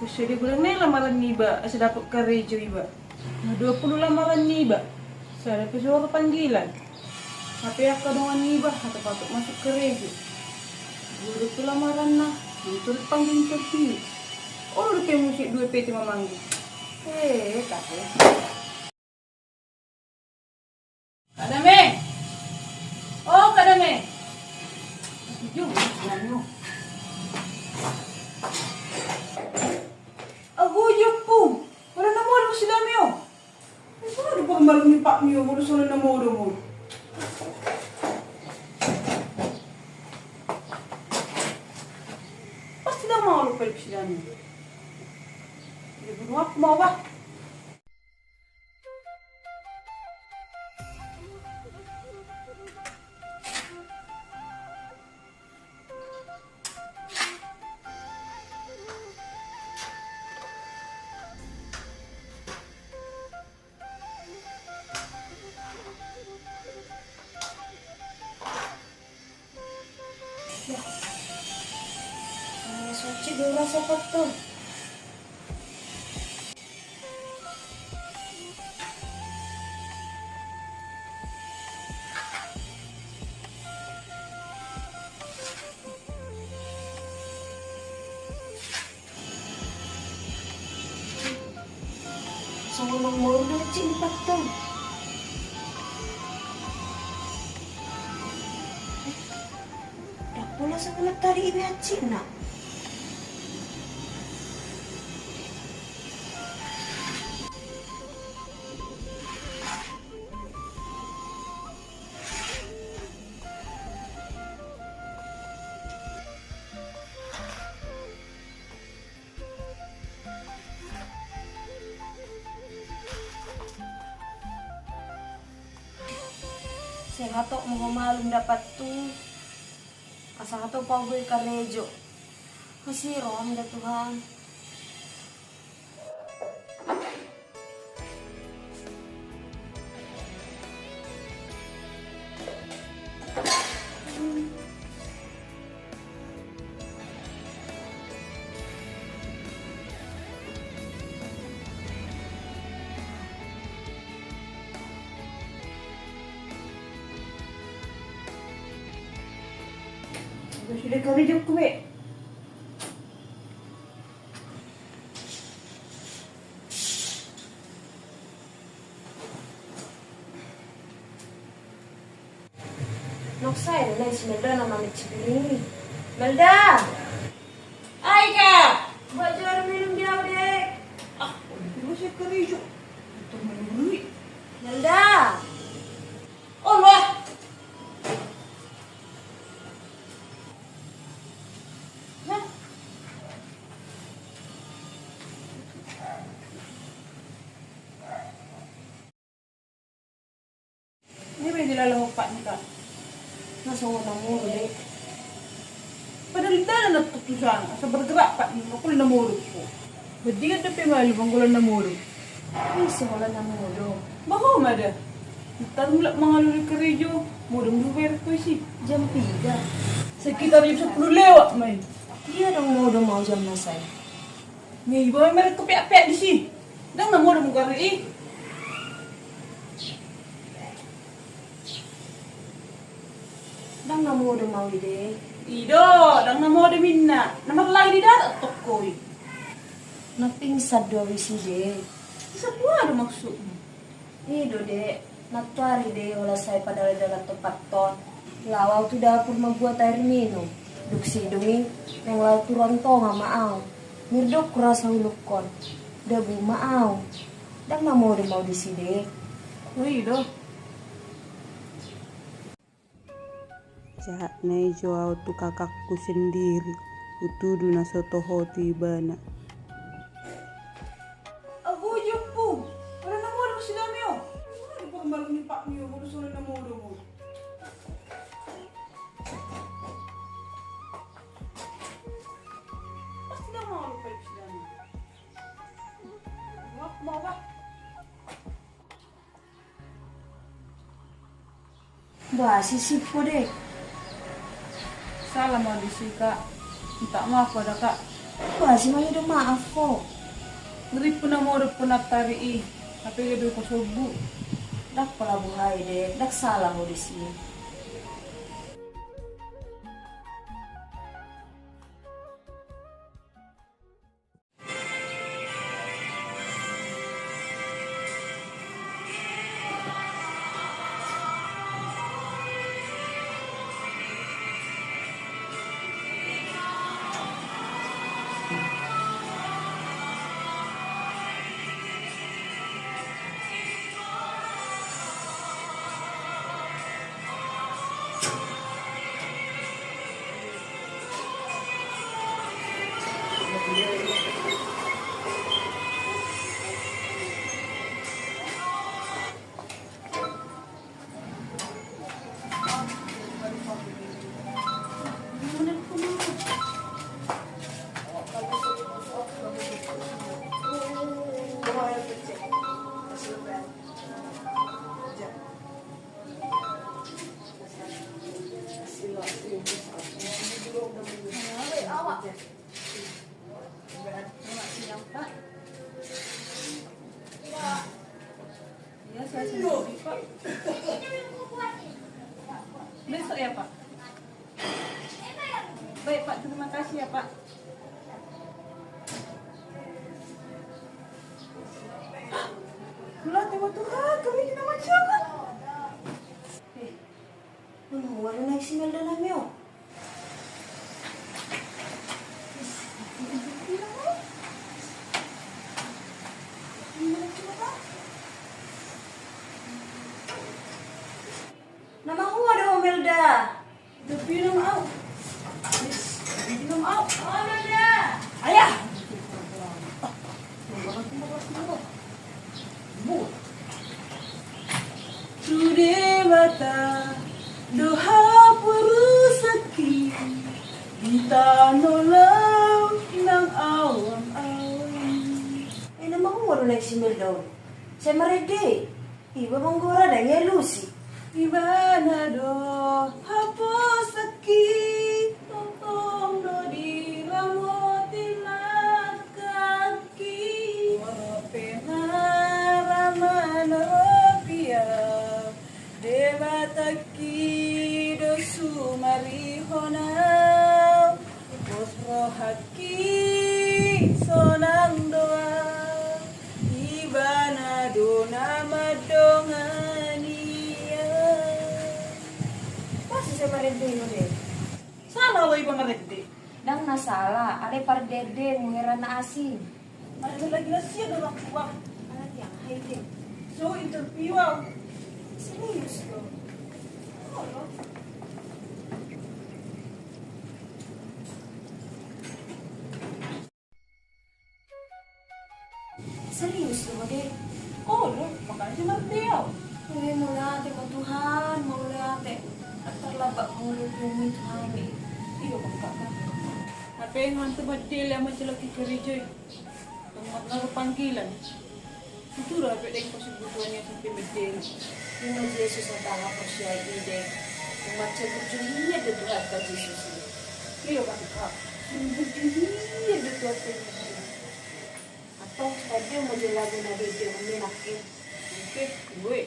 Kasi dia bilang, "Nih lamaran nih, Ba. Saya dapat kerja, Iba. Nah, 20 lamaran nih, Ba. Saya dapat suara panggilan. Tapi aku dengan nih, Ba. Atau patut masuk kerja. Guru tuh lamaran nah. Itu panggil interview. Oh, udah kayak musik 2 PT memanggil. Tak ya. Kak Dame! Oh, Kak Dame! Jom, jangan. Aku po. Wala na mo ano sila miyo. Ay, ano ba ang balong ni Pak miyo? Wala sila na mo. Pasti na mga lupal sila miyo. Hindi ko mo ba? Suci dulu siapa tuh? Sama nomor udah cinta tuh. Udah pula sama tadi ibu Cina. Saya nggak tahu mau malum dapat tuh. Asa nggak tahu pau gue karejo. Masih rom dah Tuhan. Sudah kerja kue. Nok saya nih si Melda nama Micipini. Melda, Ay ka! buat juara minum dia dek. Ah, udah saya kerja. Ito manuri. Melda, Oh, loh. Nah. Ini ba nilalamog pa ni ka? nasa unang mo dek. Padahal na natutusan. Sa bergerak pa ni ako na namulog ko. Ba't di ka na pimal bang ko lang namulog? Ay, simula na mo do. Bako, mada. Tarumlak mga luli ka radyo. Mudang luwer ko si. Jam 3. Sekitar jam 10 lewat, may. Iya dong mau do mau jam nasay. May iba may meron ko piak-piak di si. Dang na mo mo kari eh. Dang na mo do mau dek. Ido, dang na mo de minna. Namalay di darat tokoy. Napingsad do si dek. Isa po ano maksud mo? Ido dek. Natuari dek wala say padala dalam tempat ton. Lawaw tu dapur membuat air minum. Duksi dumi yang law turun to nga maaw. Mirdok kurasa hulukon. Dabu maaw. Dang na mo do mau di si dek. Uy, Ido. Jahat na ijo tu kakakku sendiri. Utudu na sotohoti bana. Ako yung po. Wala na mo mo sila miyo. Ano ba ang balong ni Pak miyo? Wala sila na mo mo. Pasti na mga lupal sila miyo. Mau ba? Bah, sisip ko dek. Salah mau disika. Minta maaf pada kak. Wah, si Maya udah maaf kok. Ngeri pun na mo pun tari i. Tapi gabi ko subu. Dak pala buhay dek, dak salah mo di sini. Ya, saya sendiri, Pak. Besok ya, Pak? Baik, Pak. Terima kasih ya, Pak. Lah, tema Tuhan, kami kena macam apa? Wala na si Melda namin oh. Nama ko ada Melda. Tapi nam au. Nam au. Oh Melda. Ayah. Sudah mata doha perusaki kita nolam nang awam-awam. Nama ko wala na si Melda. Saya merede. Iba bang gora dan ya Lucy. Ibana do haposaki tong do di ramoti kaki penaramanopia debataki do sumarihona posrohaki sonang doa ibana do nama dongan. Saya merede mo deh. Sana lo iba ngerti. Dang nasalah, ada pardede mengira na asin. Ada lagi nasi ada orang tua. Anak yang haide. So interview ah. Serius lo. Oh, lo. Serius lo deh. Oh, lo makanya si Marteo. Huli mo na ate mo Tuhan, mauli ate. At terlabak mulut bumi Tuhan eh. Iyo kang kakak. Tapi yang mantu badil yang mencelaki kerja. Tunggu naruh panggilan. Itu dah apa yang kau sebutuannya sampai badil. Yung Yesus na tanga po siya ide. Yung matsagot-juliya de Tuhan ka Jesus eh. Iyo kang kakak. Iya betul apa yang Atau tadi mo jalago na dede mo minakin. Oke, gue.